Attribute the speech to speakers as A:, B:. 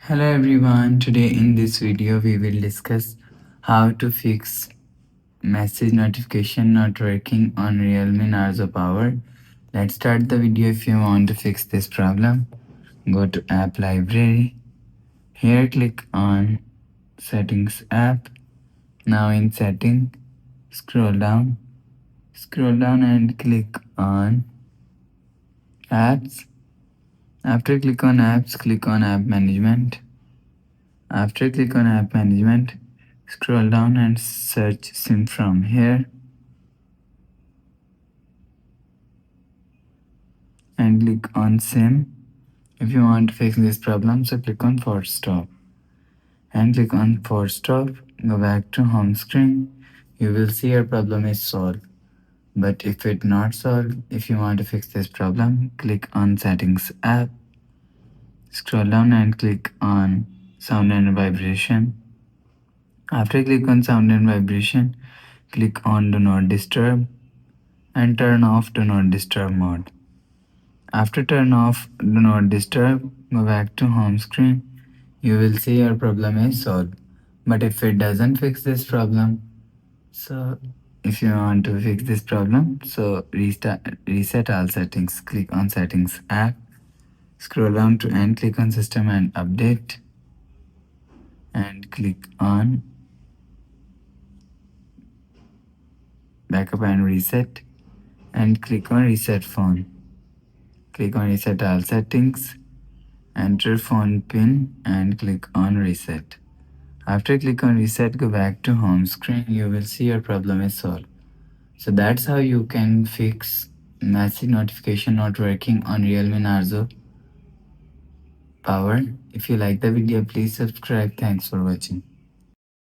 A: Hello everyone, today in this video we will discuss how to fix message notification not working on Realme Narzo Power. Let's start the video. If you want to fix this problem, go to app library. Here click on settings app. Now in setting, scroll down and click on apps. After click on apps, click on app management. After click on app management, scroll down and search SIM from here and click on SIM. If you want to fix this problem, so click on force stop and click on force stop. Go back to home screen. You will see your problem is solved. But if it not solved, if you want to fix this problem, click on settings app. Scroll down and click on sound and vibration. After click on sound and vibration, click on do not disturb and turn off do not disturb mode. After turn off do not disturb, go back to home screen. You will see your problem is solved. But if it doesn't fix this problem, so if you want to fix this problem, so reset all settings. Click on settings app, scroll down to end, click on system and update and click on backup and reset and click on reset phone. Click on reset all settings, enter phone pin and click on reset. After click on reset, go back to home screen. You will see your problem is solved. So that's how you can fix message notification not working on Realme Narzo Power. If you like the video, please subscribe. Thanks for watching.